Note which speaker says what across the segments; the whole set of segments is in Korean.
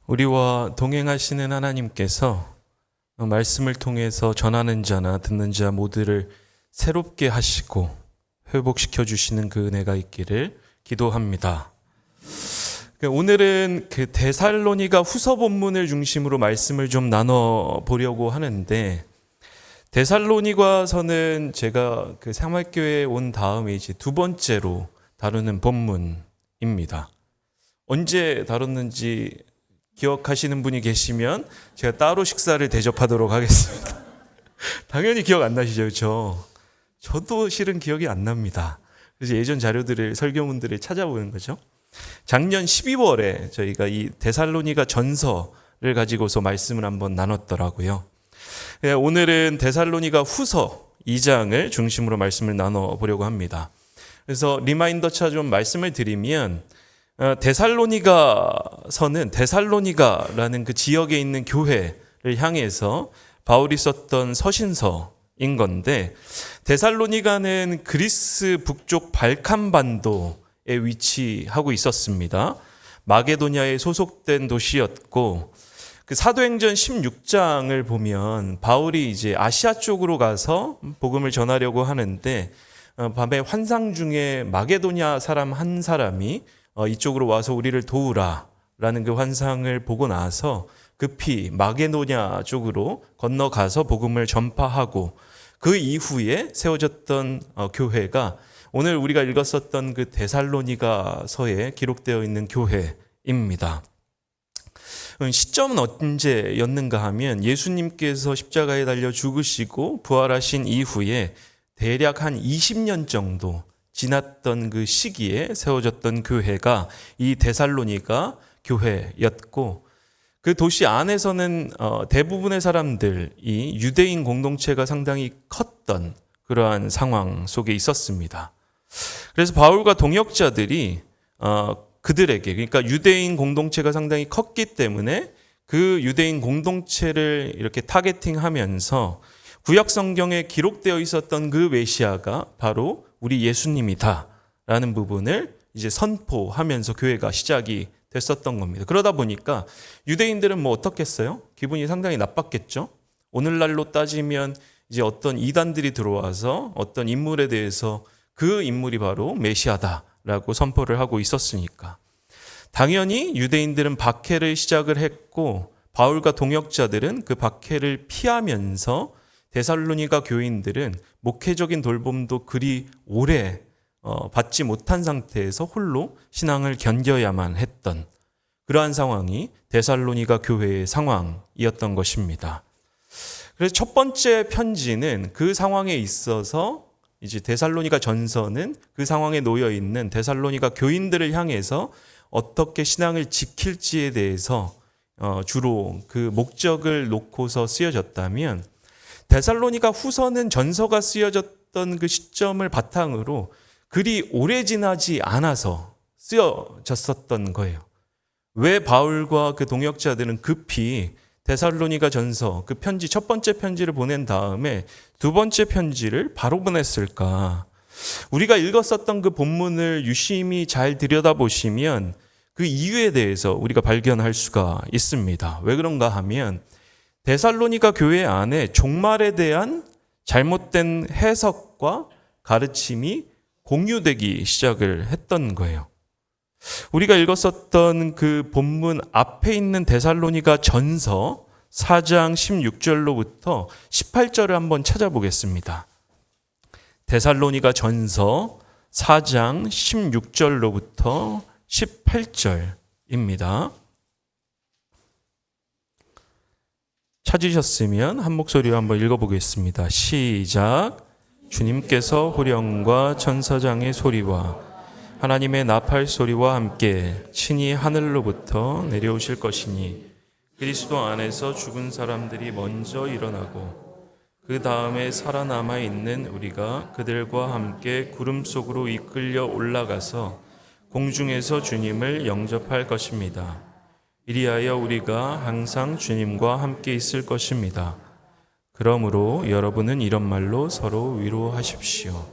Speaker 1: 우리와 동행하시는 하나님께서 말씀을 통해서 전하는 자나 듣는 자 모두를 새롭게 하시고 회복시켜 주시는 그 은혜가 있기를 기도합니다. 오늘은 그 데살로니가 후서 본문을 중심으로 말씀을 좀 나눠 보려고 하는데, 데살로니가서는 제가 그 사막교회에 온 다음에 이제 두 번째로 다루는 본문입니다. 언제 다뤘는지 기억하시는 분이 계시면 제가 따로 식사를 대접하도록 하겠습니다. 당연히 기억 안 나시죠, 그렇죠? 저도 실은 기억이 안 납니다. 그래서 예전 자료들을, 설교문들을 찾아보는 거죠. 작년 12월에 저희가 이 데살로니가 전서를 가지고서 말씀을 한번 나눴더라고요. 오늘은 데살로니가 후서 2장을 중심으로 말씀을 나눠보려고 합니다. 그래서 리마인더 차 좀 말씀을 드리면, 데살로니가서는 데살로니가라는 그 지역에 있는 교회를 향해서 바울이 썼던 서신서인 건데, 데살로니가는 그리스 북쪽 발칸 반도에 위치하고 있었습니다. 마게도냐에 소속된 도시였고, 그 사도행전 16장을 보면 바울이 이제 아시아 쪽으로 가서 복음을 전하려고 하는데, 밤에 환상 중에 마게도냐 사람 한 사람이 이쪽으로 와서 우리를 도우라라는 그 환상을 보고 나서 급히 마게도냐 쪽으로 건너가서 복음을 전파하고, 그 이후에 세워졌던 교회가 오늘 우리가 읽었었던 그 데살로니가서에 기록되어 있는 교회입니다. 시점은 언제였는가 하면 예수님께서 십자가에 달려 죽으시고 부활하신 이후에 대략 한 20년 정도 지났던 그 시기에 세워졌던 교회가 이 데살로니가 교회였고, 그 도시 안에서는 대부분의 사람들이 유대인 공동체가 상당히 컸던 그러한 상황 속에 있었습니다. 그래서 바울과 동역자들이 그들에게, 그러니까 유대인 공동체가 상당히 컸기 때문에 그 유대인 공동체를 이렇게 타겟팅하면서 구약 성경에 기록되어 있었던 그 메시아가 바로 우리 예수님이다라는 부분을 이제 선포하면서 교회가 시작이 됐었던 겁니다. 그러다 보니까 유대인들은 뭐 어떻겠어요? 기분이 상당히 나빴겠죠? 오늘날로 따지면 이제 어떤 이단들이 들어와서 어떤 인물에 대해서 그 인물이 바로 메시아다라고 선포를 하고 있었으니까. 당연히 유대인들은 박해를 시작을 했고, 바울과 동역자들은 그 박해를 피하면서 데살로니가 교인들은 목회적인 돌봄도 그리 오래 받지 못한 상태에서 홀로 신앙을 견뎌야만 했던 그러한 상황이 데살로니가 교회의 상황이었던 것입니다. 그래서 첫 번째 편지는 그 상황에 있어서 이제 데살로니가 전서는 그 상황에 놓여 있는 데살로니가 교인들을 향해서 어떻게 신앙을 지킬지에 대해서 주로 그 목적을 놓고서 쓰여졌다면, 데살로니가 후서는 전서가 쓰여졌던 그 시점을 바탕으로 그리 오래 지나지 않아서 쓰여졌었던 거예요. 왜 바울과 그 동역자들은 급히 데살로니가 전서, 그 편지, 첫 번째 편지를 보낸 다음에 두 번째 편지를 바로 보냈을까? 우리가 읽었었던 그 본문을 유심히 잘 들여다보시면 그 이유에 대해서 우리가 발견할 수가 있습니다. 왜 그런가 하면, 데살로니가 교회 안에 종말에 대한 잘못된 해석과 가르침이 공유되기 시작을 했던 거예요. 우리가 읽었었던 그 본문 앞에 있는 데살로니가 전서 4장 16절로부터 18절을 한번 찾아보겠습니다. 데살로니가 전서 4장 16절로부터 18절입니다. 찾으셨으면 한 목소리로 한번 읽어보겠습니다. 시작. 주님께서 호령과 천사장의 소리와 하나님의 나팔 소리와 함께 친히 하늘로부터 내려오실 것이니, 그리스도 안에서 죽은 사람들이 먼저 일어나고 그 다음에 살아남아 있는 우리가 그들과 함께 구름 속으로 이끌려 올라가서 공중에서 주님을 영접할 것입니다. 이리하여 우리가 항상 주님과 함께 있을 것입니다. 그러므로 여러분은 이런 말로 서로 위로하십시오.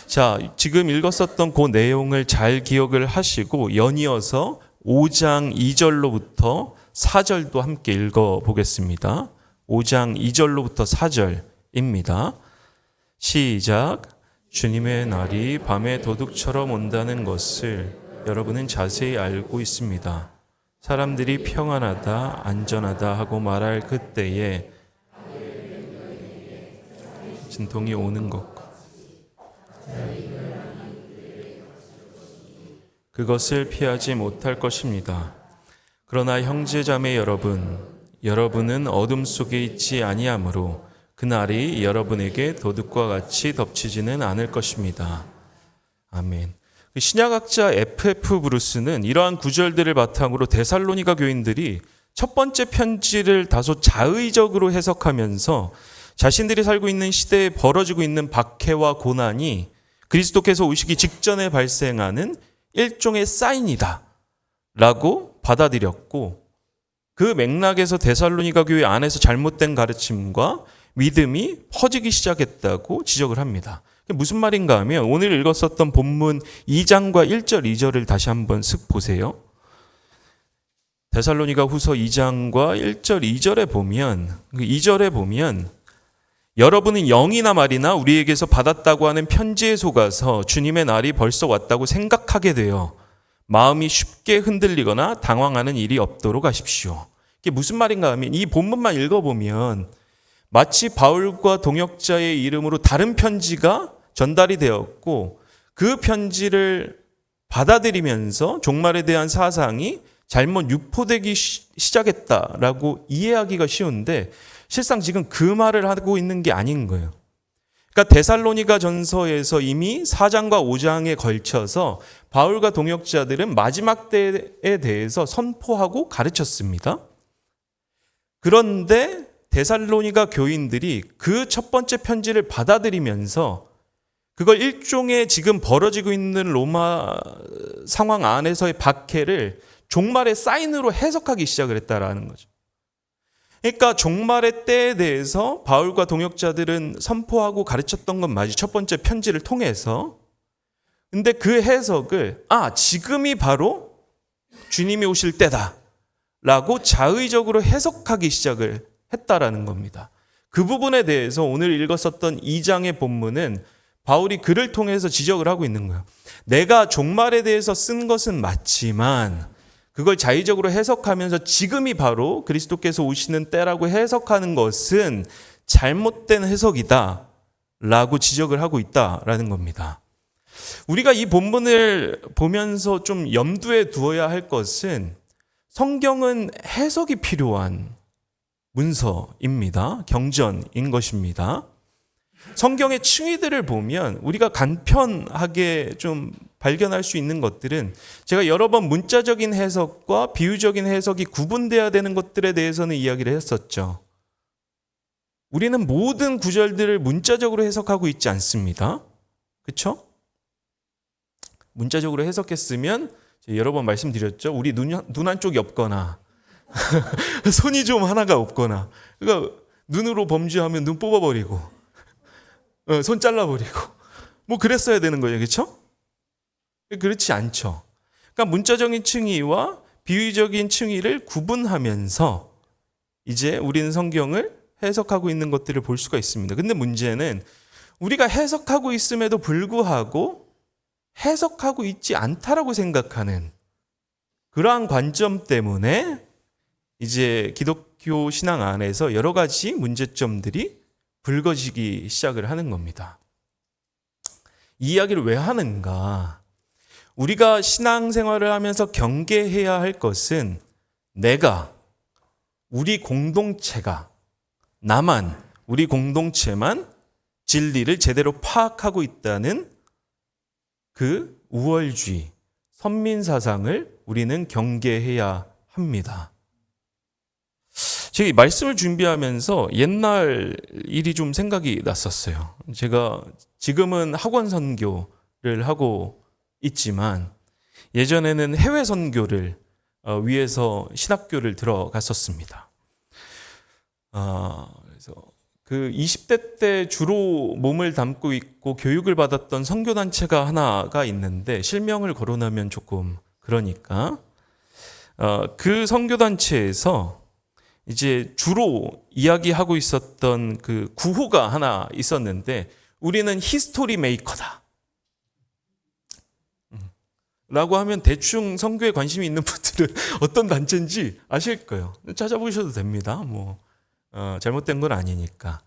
Speaker 1: 자, 지금 읽었었던 그 내용을 잘 기억을 하시고 연이어서 5장 2절로부터 4절도 함께 읽어보겠습니다. 5장 2절로부터 4절입니다. 시작. 주님의 날이 밤에 도둑처럼 온다는 것을 여러분은 자세히 알고 있습니다. 사람들이 평안하다, 안전하다 하고 말할 그때에 진통이 오는 것과 그것을 피하지 못할 것입니다. 그러나 형제자매 여러분은 어둠 속에 있지 아니하므로 그날이 여러분에게 도둑과 같이 덮치지는 않을 것입니다. 아멘. 신약학자 F.F. 브루스는 이러한 구절들을 바탕으로 데살로니가 교인들이 첫 번째 편지를 다소 자의적으로 해석하면서 자신들이 살고 있는 시대에 벌어지고 있는 박해와 고난이 그리스도께서 오시기 직전에 발생하는 일종의 사인이다 라고 받아들였고, 그 맥락에서 데살로니가 교회 안에서 잘못된 가르침과 믿음이 퍼지기 시작했다고 지적을 합니다. 무슨 말인가 하면 오늘 읽었었던 본문 2장과 1절, 2절을 다시 한번 슥 보세요. 데살로니가 후서 2장과 1절, 2절에 보면 여러분은 영이나 말이나 우리에게서 받았다고 하는 편지에 속아서 주님의 날이 벌써 왔다고 생각하게 되어 마음이 쉽게 흔들리거나 당황하는 일이 없도록 하십시오. 이게 무슨 말인가 하면 이 본문만 읽어보면 마치 바울과 동역자의 이름으로 다른 편지가 전달이 되었고 그 편지를 받아들이면서 종말에 대한 사상이 잘못 유포되기 시작했다라고 이해하기가 쉬운데 실상 지금 그 말을 하고 있는 게 아닌 거예요. 그러니까 데살로니가 전서에서 이미 4장과 5장에 걸쳐서 바울과 동역자들은 마지막 때에 대해서 선포하고 가르쳤습니다. 그런데 데살로니가 교인들이 그 첫 번째 편지를 받아들이면서 그걸 일종의 지금 벌어지고 있는 로마 상황 안에서의 박해를 종말의 사인으로 해석하기 시작을 했다라는 거죠. 그러니까 종말의 때에 대해서 바울과 동역자들은 선포하고 가르쳤던 건 맞이 첫 번째 편지를 통해서. 근데 그 해석을 지금이 바로 주님이 오실 때다 라고 자의적으로 해석하기 시작을 했다라는 겁니다. 그 부분에 대해서 오늘 읽었었던 2장의 본문은 바울이 그를 통해서 지적을 하고 있는 거예요. 내가 종말에 대해서 쓴 것은 맞지만 그걸 자의적으로 해석하면서 지금이 바로 그리스도께서 오시는 때라고 해석하는 것은 잘못된 해석이다 라고 지적을 하고 있다라는 겁니다. 우리가 이 본문을 보면서 좀 염두에 두어야 할 것은 성경은 해석이 필요한 문서입니다. 경전인 것입니다. 성경의 층위들을 보면 우리가 간편하게 좀 발견할 수 있는 것들은 제가 여러 번 문자적인 해석과 비유적인 해석이 구분돼야 되는 것들에 대해서는 이야기를 했었죠. 우리는 모든 구절들을 문자적으로 해석하고 있지 않습니다. 그렇죠? 문자적으로 해석했으면 여러 번 말씀드렸죠. 우리 눈 한쪽이 없거나 손이 좀 하나가 없거나, 그러니까 눈으로 범죄하면 눈 뽑아버리고 손 잘라버리고 뭐 그랬어야 되는 거예요. 그렇죠? 그렇지 않죠. 그러니까 문자적인 층위와 비유적인 층위를 구분하면서 이제 우리는 성경을 해석하고 있는 것들을 볼 수가 있습니다. 근데 문제는 우리가 해석하고 있음에도 불구하고 해석하고 있지 않다라고 생각하는 그러한 관점 때문에 이제 기독교 신앙 안에서 여러 가지 문제점들이 불거지기 시작을 하는 겁니다. 이 이야기를 왜 하는가? 우리가 신앙생활을 하면서 경계해야 할 것은 내가, 우리 공동체가, 나만, 우리 공동체만 진리를 제대로 파악하고 있다는 그 우월주의, 선민사상을 우리는 경계해야 합니다. 제가 이 말씀을 준비하면서 옛날 일이 좀 생각이 났었어요. 제가 지금은 학원 선교를 하고 있지만 예전에는 해외 선교를 위해서 신학교를 들어갔었습니다. 그래서 그 20대 때 주로 몸을 담고 있고 교육을 받았던 선교단체가 하나가 있는데 실명을 거론하면 조금 그러니까 그 선교단체에서 이제 주로 이야기하고 있었던 그 구호가 하나 있었는데, 우리는 히스토리 메이커다 라고 하면 대충 선교에 관심이 있는 분들은 어떤 단체인지 아실 거예요. 찾아보셔도 됩니다. 잘못된 건 아니니까.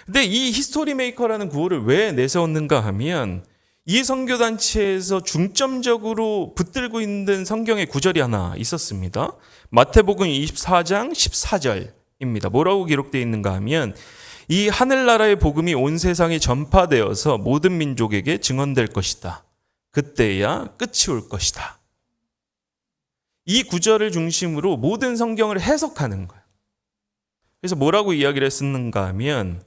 Speaker 1: 근데 이 히스토리 메이커라는 구호를 왜 내세웠는가 하면, 이 선교단체에서 중점적으로 붙들고 있는 성경의 구절이 하나 있었습니다. 마태복음 24장 14절입니다. 뭐라고 기록되어 있는가 하면, 이 하늘나라의 복음이 온 세상에 전파되어서 모든 민족에게 증언될 것이다. 그때야 끝이 올 것이다. 이 구절을 중심으로 모든 성경을 해석하는 거예요. 그래서 뭐라고 이야기를 했는가 하면,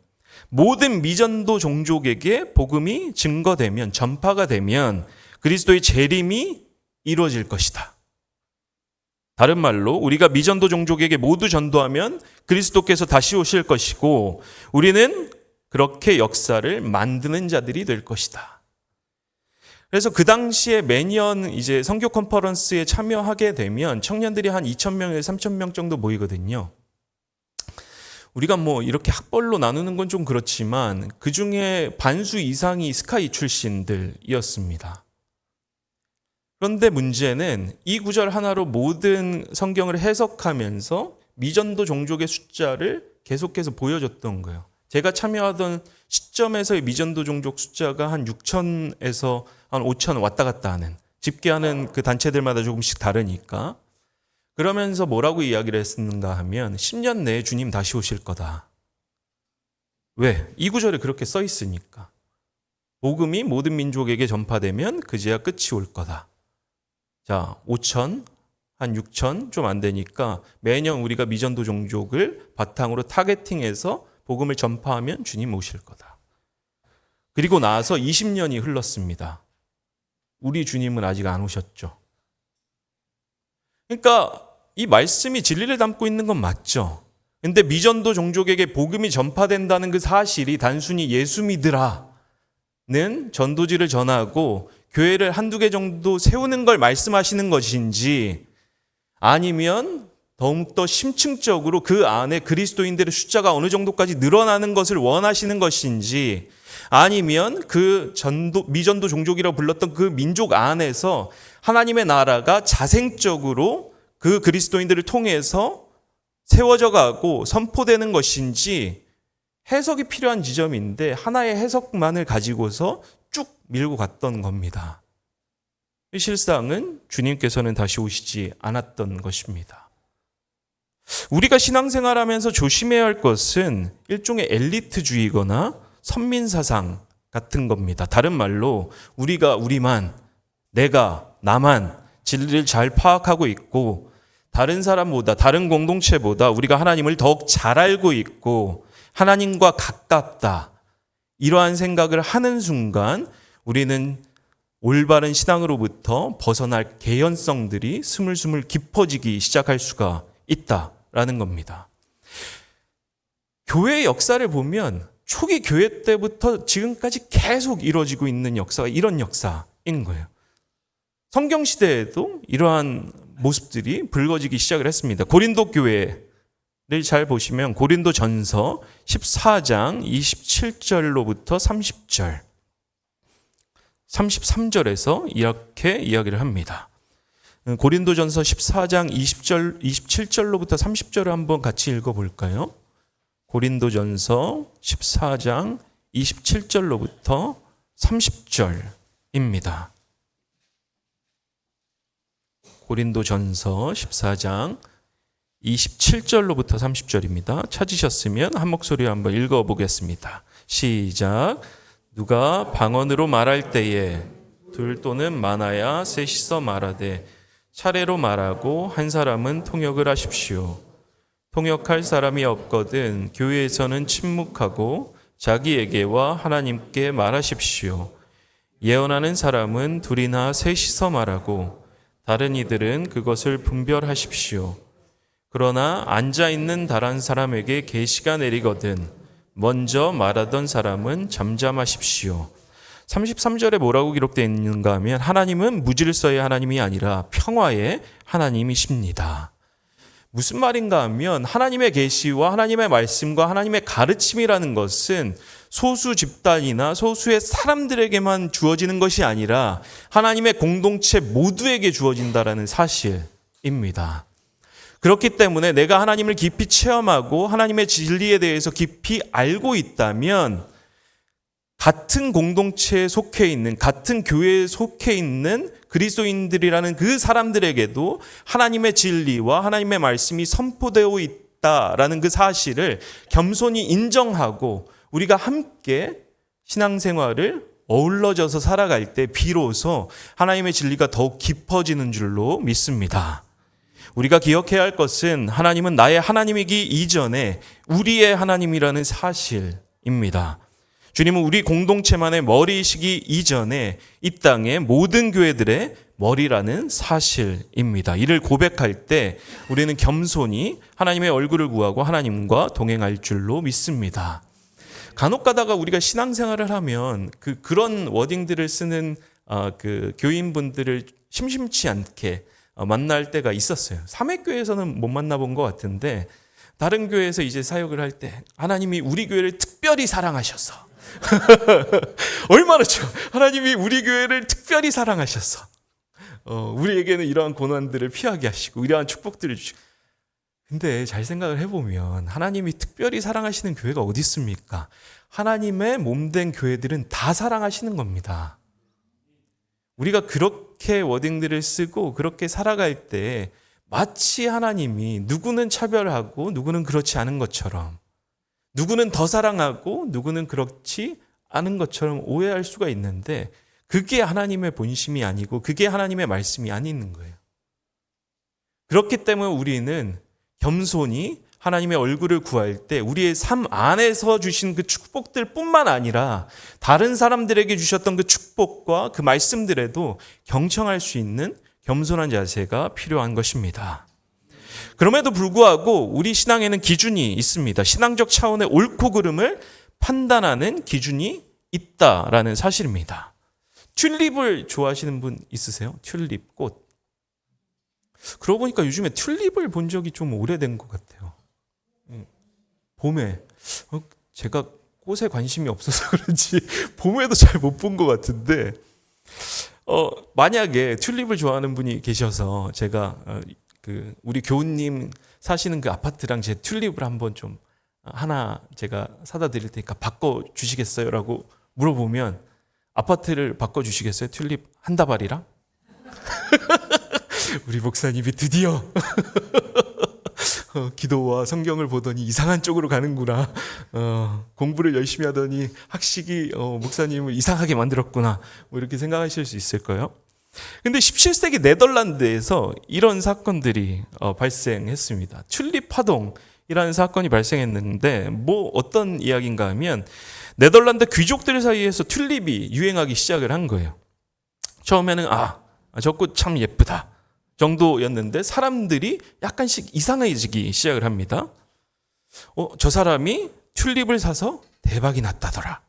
Speaker 1: 모든 미전도 종족에게 복음이 증거되면, 전파가 되면 그리스도의 재림이 이루어질 것이다. 다른 말로 우리가 미전도 종족에게 모두 전도하면 그리스도께서 다시 오실 것이고, 우리는 그렇게 역사를 만드는 자들이 될 것이다. 그래서 그 당시에 매년 이제 선교 컨퍼런스에 참여하게 되면 청년들이 한 2,000명에서 3,000명 정도 모이거든요. 우리가 이렇게 학벌로 나누는 건 좀 그렇지만 그 중에 반수 이상이 스카이 출신들이었습니다. 그런데 문제는 이 구절 하나로 모든 성경을 해석하면서 미전도 종족의 숫자를 계속해서 보여줬던 거예요. 제가 참여하던 시점에서의 미전도 종족 숫자가 한 6,000에서 한 5,000 왔다 갔다 하는, 집계하는 그 단체들마다 조금씩 다르니까. 그러면서 뭐라고 이야기를 했는가 하면, 10년 내에 주님 다시 오실 거다. 왜? 이 구절에 그렇게 써 있으니까. 복음이 모든 민족에게 전파되면 그제야 끝이 올 거다. 자, 5,000, 한 6,000 좀 안 되니까 매년 우리가 미전도 종족을 바탕으로 타겟팅해서 복음을 전파하면 주님 오실 거다. 그리고 나서 20년이 흘렀습니다. 우리 주님은 아직 안 오셨죠. 그러니까 이 말씀이 진리를 담고 있는 건 맞죠. 근데 미전도 종족에게 복음이 전파된다는 그 사실이 단순히 예수 믿으라는 전도지를 전하고 교회를 한두 개 정도 세우는 걸 말씀하시는 것인지, 아니면 더욱더 심층적으로 그 안에 그리스도인들의 숫자가 어느 정도까지 늘어나는 것을 원하시는 것인지, 아니면 그 미전도 종족이라고 불렀던 그 민족 안에서 하나님의 나라가 자생적으로 그 그리스도인들을 통해서 세워져 가고 선포되는 것인지 해석이 필요한 지점인데, 하나의 해석만을 가지고서 쭉 밀고 갔던 겁니다. 실상은 주님께서는 다시 오시지 않았던 것입니다. 우리가 신앙생활하면서 조심해야 할 것은 일종의 엘리트주의거나 선민사상 같은 겁니다. 다른 말로 우리가 우리만, 내가 나만 진리를 잘 파악하고 있고, 다른 사람보다, 다른 공동체보다 우리가 하나님을 더욱 잘 알고 있고 하나님과 가깝다, 이러한 생각을 하는 순간 우리는 올바른 신앙으로부터 벗어날 개연성들이 스물스물 깊어지기 시작할 수가 있다라는 겁니다. 교회의 역사를 보면 초기 교회 때부터 지금까지 계속 이루어지고 있는 역사가 이런 역사인 거예요. 성경시대에도 이러한 모습들이 불거지기 시작을 했습니다. 고린도 교회를 잘 보시면 고린도 전서 14장 27절로부터 30절, 33절에서 이렇게 이야기를 합니다. 고린도 전서 14장 27절로부터 30절을 한번 같이 읽어볼까요? 고린도전서 14장 27절로부터 30절입니다. 고린도전서 14장 27절로부터 30절입니다. 찾으셨으면 한 목소리로 한번 읽어보겠습니다. 시작. 누가 방언으로 말할 때에 둘 또는 많아야 셋이서 말하되 차례로 말하고 한 사람은 통역을 하십시오. 통역할 사람이 없거든 교회에서는 침묵하고 자기에게와 하나님께 말하십시오. 예언하는 사람은 둘이나 셋이서 말하고 다른 이들은 그것을 분별하십시오. 그러나 앉아있는 다른 사람에게 계시가 내리거든 먼저 말하던 사람은 잠잠하십시오. 33절에 뭐라고 기록되어 있는가 하면 하나님은 무질서의 하나님이 아니라 평화의 하나님이십니다. 무슨 말인가 하면 하나님의 계시와 하나님의 말씀과 하나님의 가르침이라는 것은 소수 집단이나 소수의 사람들에게만 주어지는 것이 아니라 하나님의 공동체 모두에게 주어진다라는 사실입니다. 그렇기 때문에 내가 하나님을 깊이 체험하고 하나님의 진리에 대해서 깊이 알고 있다면 같은 공동체에 속해 있는, 같은 교회에 속해 있는 그리스도인들이라는 그 사람들에게도 하나님의 진리와 하나님의 말씀이 선포되어 있다라는 그 사실을 겸손히 인정하고 우리가 함께 신앙생활을 어우러져서 살아갈 때 비로소 하나님의 진리가 더욱 깊어지는 줄로 믿습니다. 우리가 기억해야 할 것은 하나님은 나의 하나님이기 이전에 우리의 하나님이라는 사실입니다. 주님은 우리 공동체만의 머리이시기 이전에 이 땅의 모든 교회들의 머리라는 사실입니다. 이를 고백할 때 우리는 겸손히 하나님의 얼굴을 구하고 하나님과 동행할 줄로 믿습니다. 간혹 가다가 우리가 신앙생활을 하면 그런 워딩들을 쓰는 그 교인분들을 심심치 않게 만날 때가 있었어요. 삼회교회에서는 못 만나본 것 같은데 다른 교회에서 이제 사역을 할 때 하나님이 우리 교회를 특별히 사랑하셔서 얼마나 좋아. 하나님이 우리 교회를 특별히 사랑하셔서 우리에게는 이러한 고난들을 피하게 하시고 이러한 축복들을 주시고. 근데 잘 생각을 해보면 하나님이 특별히 사랑하시는 교회가 어디 있습니까? 하나님의 몸된 교회들은 다 사랑하시는 겁니다. 우리가 그렇게 워딩들을 쓰고 그렇게 살아갈 때 마치 하나님이 누구는 차별하고 누구는 그렇지 않은 것처럼, 누구는 더 사랑하고 누구는 그렇지 않은 것처럼 오해할 수가 있는데 그게 하나님의 본심이 아니고 그게 하나님의 말씀이 아닌 거예요. 그렇기 때문에 우리는 겸손히 하나님의 얼굴을 구할 때 우리의 삶 안에서 주신 그 축복들 뿐만 아니라 다른 사람들에게 주셨던 그 축복과 그 말씀들에도 경청할 수 있는 겸손한 자세가 필요한 것입니다. 그럼에도 불구하고 우리 신앙에는 기준이 있습니다. 신앙적 차원의 옳고 그름을 판단하는 기준이 있다라는 사실입니다. 튤립을 좋아하시는 분 있으세요? 튤립 꽃. 그러고 보니까 요즘에 튤립을 본 적이 좀 오래된 것 같아요. 봄에 제가 꽃에 관심이 없어서 그런지 봄에도 잘 못 본 것 같은데 만약에 튤립을 좋아하는 분이 계셔서 제가 우리 교우님 사시는 그 아파트랑 제 튤립을 한번 좀 하나 제가 사다 드릴 테니까 바꿔 주시겠어요라고 물어보면 아파트를 바꿔 주시겠어요? 튤립 한 다발이랑? 우리 목사님이 드디어 기도와 성경을 보더니 이상한 쪽으로 가는구나. 공부를 열심히 하더니 학식이 목사님을 이상하게 만들었구나. 뭐 이렇게 생각하실 수 있을 거예요. 근데 17세기 네덜란드에서 이런 사건들이 발생했습니다. 튤립 파동이라는 사건이 발생했는데 뭐 어떤 이야기인가 하면 네덜란드 귀족들 사이에서 튤립이 유행하기 시작을 한 거예요. 처음에는 저 꽃 참 예쁘다 정도였는데 사람들이 약간씩 이상해지기 시작을 합니다. 저 사람이 튤립을 사서 대박이 났다더라.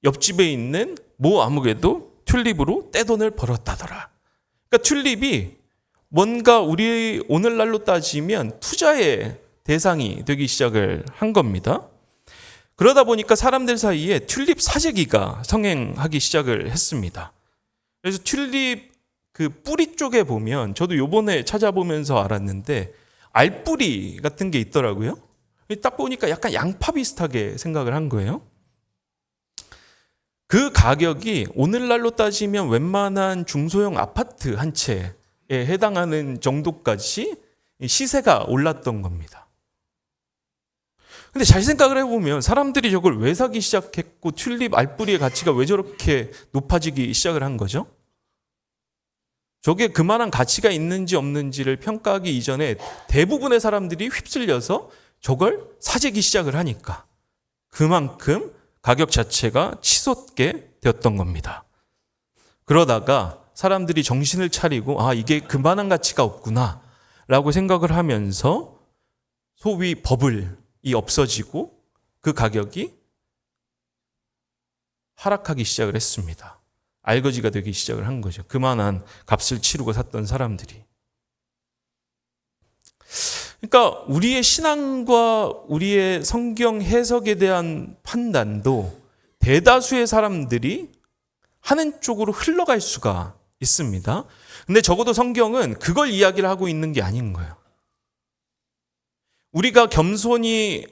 Speaker 1: 옆집에 있는 모 아무개도 튤립으로 떼돈을 벌었다더라. 그러니까 튤립이 뭔가 우리 오늘날로 따지면 투자의 대상이 되기 시작을 한 겁니다. 그러다 보니까 사람들 사이에 튤립 사재기가 성행하기 시작을 했습니다. 그래서 튤립 그 뿌리 쪽에 보면 저도 요번에 찾아보면서 알았는데 알뿌리 같은 게 있더라고요. 딱 보니까 약간 양파 비슷하게 생각을 한 거예요. 그 가격이 오늘날로 따지면 웬만한 중소형 아파트 한 채에 해당하는 정도까지 시세가 올랐던 겁니다. 근데 잘 생각을 해보면 사람들이 저걸 왜 사기 시작했고 튤립 알뿌리의 가치가 왜 저렇게 높아지기 시작을 한 거죠? 저게 그만한 가치가 있는지 없는지를 평가하기 이전에 대부분의 사람들이 휩쓸려서 저걸 사재기 시작을 하니까 그만큼 가격 자체가 치솟게 되었던 겁니다. 그러다가 사람들이 정신을 차리고 이게 그만한 가치가 없구나 라고 생각을 하면서 소위 버블이 없어지고 그 가격이 하락하기 시작을 했습니다. 알거지가 되기 시작을 한 거죠. 그만한 값을 치르고 샀던 사람들이. 그러니까 우리의 신앙과 우리의 성경 해석에 대한 판단도 대다수의 사람들이 하는 쪽으로 흘러갈 수가 있습니다. 근데 적어도 성경은 그걸 이야기를 하고 있는 게 아닌 거예요. 우리가 겸손히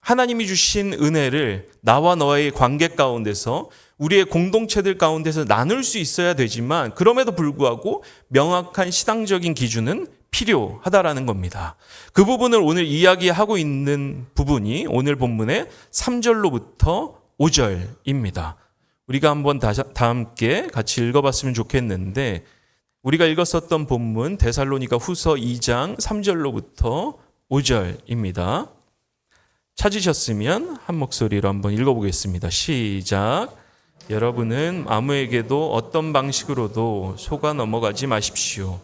Speaker 1: 하나님이 주신 은혜를 나와 너의 관계 가운데서 우리의 공동체들 가운데서 나눌 수 있어야 되지만 그럼에도 불구하고 명확한 신앙적인 기준은 필요하다라는 겁니다. 그 부분을 오늘 이야기하고 있는 부분이 오늘 본문의 3절로부터 5절입니다. 우리가 한번 다 함께 같이 읽어봤으면 좋겠는데 우리가 읽었었던 본문 데살로니가 후서 2장 3절로부터 5절입니다. 찾으셨으면 한 목소리로 한번 읽어보겠습니다. 시작. 여러분은 아무에게도 어떤 방식으로도 속아 넘어가지 마십시오.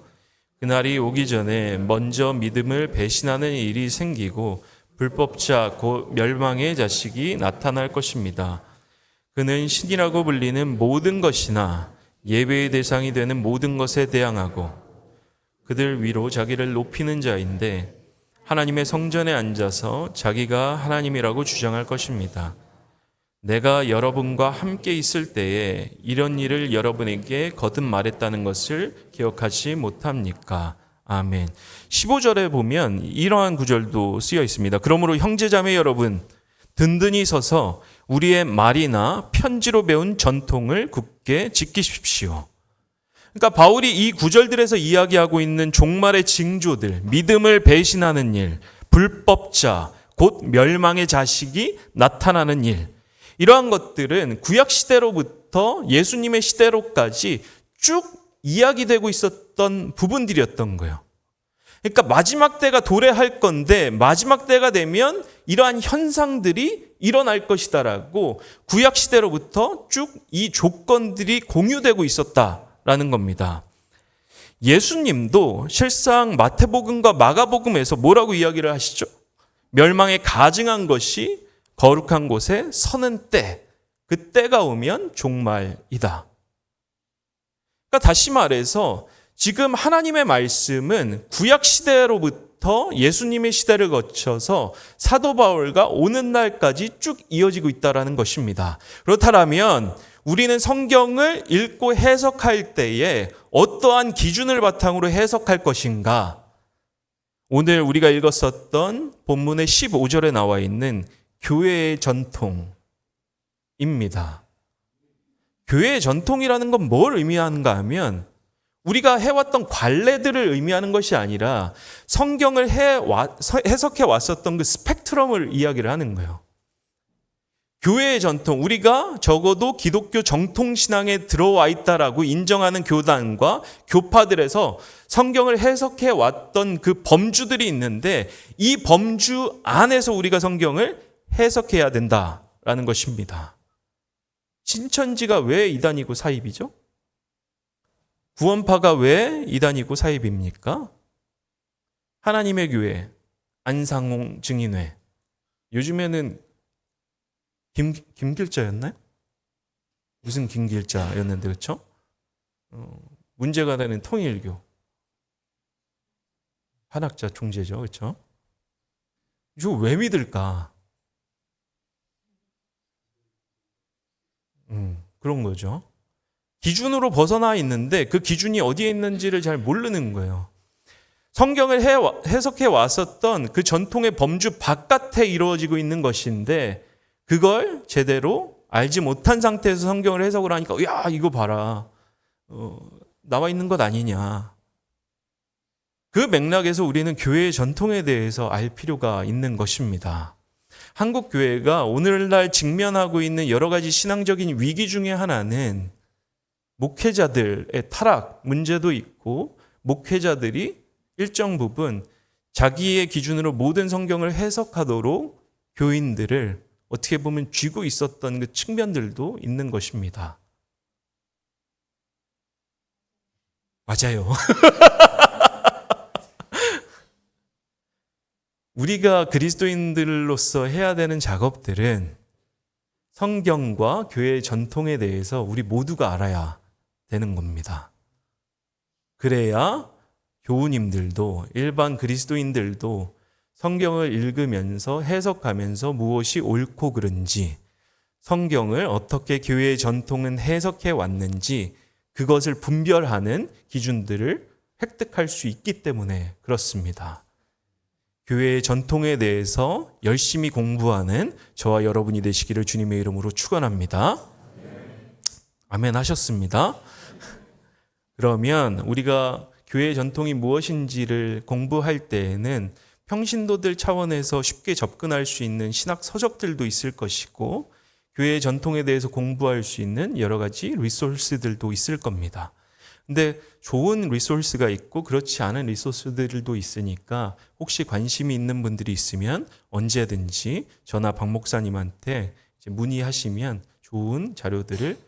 Speaker 1: 그날이 오기 전에 먼저 믿음을 배신하는 일이 생기고 불법자 곧 멸망의 자식이 나타날 것입니다. 그는 신이라고 불리는 모든 것이나 예배의 대상이 되는 모든 것에 대항하고 그들 위로 자기를 높이는 자인데 하나님의 성전에 앉아서 자기가 하나님이라고 주장할 것입니다. 내가 여러분과 함께 있을 때에 이런 일을 여러분에게 거듭 말했다는 것을 기억하지 못합니까? 아멘. 15절에 보면 이러한 구절도 쓰여 있습니다. 그러므로 형제자매 여러분, 든든히 서서 우리의 말이나 편지로 배운 전통을 굳게 지키십시오. 그러니까 바울이 이 구절들에서 이야기하고 있는 종말의 징조들, 믿음을 배신하는 일, 불법자, 곧 멸망의 자식이 나타나는 일, 이러한 것들은 구약 시대로부터 예수님의 시대로까지 쭉 이야기되고 있었던 부분들이었던 거예요. 그러니까 마지막 때가 도래할 건데 마지막 때가 되면 이러한 현상들이 일어날 것이다라고 구약 시대로부터 쭉 이 조건들이 공유되고 있었다라는 겁니다. 예수님도 실상 마태복음과 마가복음에서 뭐라고 이야기를 하시죠? 멸망에 가증한 것이 거룩한 곳에 서는 때, 그 때가 오면 종말이다. 그러니까 다시 말해서 지금 하나님의 말씀은 구약 시대로부터 예수님의 시대를 거쳐서 사도 바울과 오는 날까지 쭉 이어지고 있다는 것입니다. 그렇다면 우리는 성경을 읽고 해석할 때에 어떠한 기준을 바탕으로 해석할 것인가? 오늘 우리가 읽었었던 본문의 15절에 나와 있는 교회의 전통입니다. 교회의 전통이라는 건 뭘 의미하는가 하면 우리가 해왔던 관례들을 의미하는 것이 아니라 성경을 해석해 왔었던 그 스펙트럼을 이야기를 하는 거예요. 교회의 전통, 우리가 적어도 기독교 정통신앙에 들어와 있다라고 인정하는 교단과 교파들에서 성경을 해석해 왔던 그 범주들이 있는데 이 범주 안에서 우리가 성경을 해석해야 된다라는 것입니다. 신천지가 왜 이단이고 사입이죠? 구원파가 왜 이단이고 사입입니까? 하나님의 교회, 안상홍 증인회. 요즘에는 김길자였나요? 무슨 김길자였는데 그렇죠? 문제가 되는 통일교. 한학자 총재죠. 그렇죠? 이거 왜 믿을까? 그런 거죠. 기준으로 벗어나 있는데 그 기준이 어디에 있는지를 잘 모르는 거예요. 성경을 해석해 왔었던 그 전통의 범주 바깥에 이루어지고 있는 것인데 그걸 제대로 알지 못한 상태에서 성경을 해석을 하니까 야 이거 봐라 나와 있는 것 아니냐. 그 맥락에서 우리는 교회의 전통에 대해서 알 필요가 있는 것입니다. 한국 교회가 오늘날 직면하고 있는 여러 가지 신앙적인 위기 중에 하나는 목회자들의 타락 문제도 있고 목회자들이 일정 부분 자기의 기준으로 모든 성경을 해석하도록 교인들을 어떻게 보면 쥐고 있었던 그 측면들도 있는 것입니다. 맞아요. 우리가 그리스도인들로서 해야 되는 작업들은 성경과 교회의 전통에 대해서 우리 모두가 알아야 되는 겁니다. 그래야 교우님들도 일반 그리스도인들도 성경을 읽으면서 해석하면서 무엇이 옳고 그른지, 성경을 어떻게 교회의 전통은 해석해 왔는지 그것을 분별하는 기준들을 획득할 수 있기 때문에 그렇습니다. 교회의 전통에 대해서 열심히 공부하는 저와 여러분이 되시기를 주님의 이름으로 축원합니다. 아멘 하셨습니다. 그러면 우리가 교회의 전통이 무엇인지를 공부할 때에는 평신도들 차원에서 쉽게 접근할 수 있는 신학 서적들도 있을 것이고 교회의 전통에 대해서 공부할 수 있는 여러 가지 리소스들도 있을 겁니다. 근데 좋은 리소스가 있고 그렇지 않은 리소스들도 있으니까 혹시 관심이 있는 분들이 있으면 언제든지 저나 박 목사님한테 문의하시면 좋은 자료들을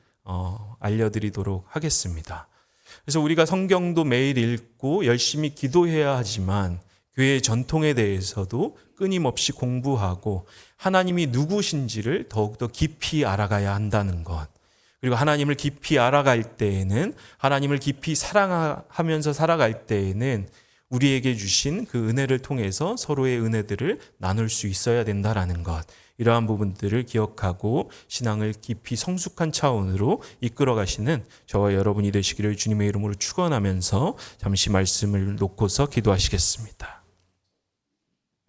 Speaker 1: 알려드리도록 하겠습니다. 그래서 우리가 성경도 매일 읽고 열심히 기도해야 하지만 교회의 전통에 대해서도 끊임없이 공부하고 하나님이 누구신지를 더욱더 깊이 알아가야 한다는 것. 그리고 하나님을 깊이 알아갈 때에는, 하나님을 깊이 사랑하면서 살아갈 때에는 우리에게 주신 그 은혜를 통해서 서로의 은혜들을 나눌 수 있어야 된다라는 것. 이러한 부분들을 기억하고 신앙을 깊이 성숙한 차원으로 이끌어 가시는 저와 여러분이 되시기를 주님의 이름으로 축원하면서 잠시 말씀을 놓고서 기도하시겠습니다.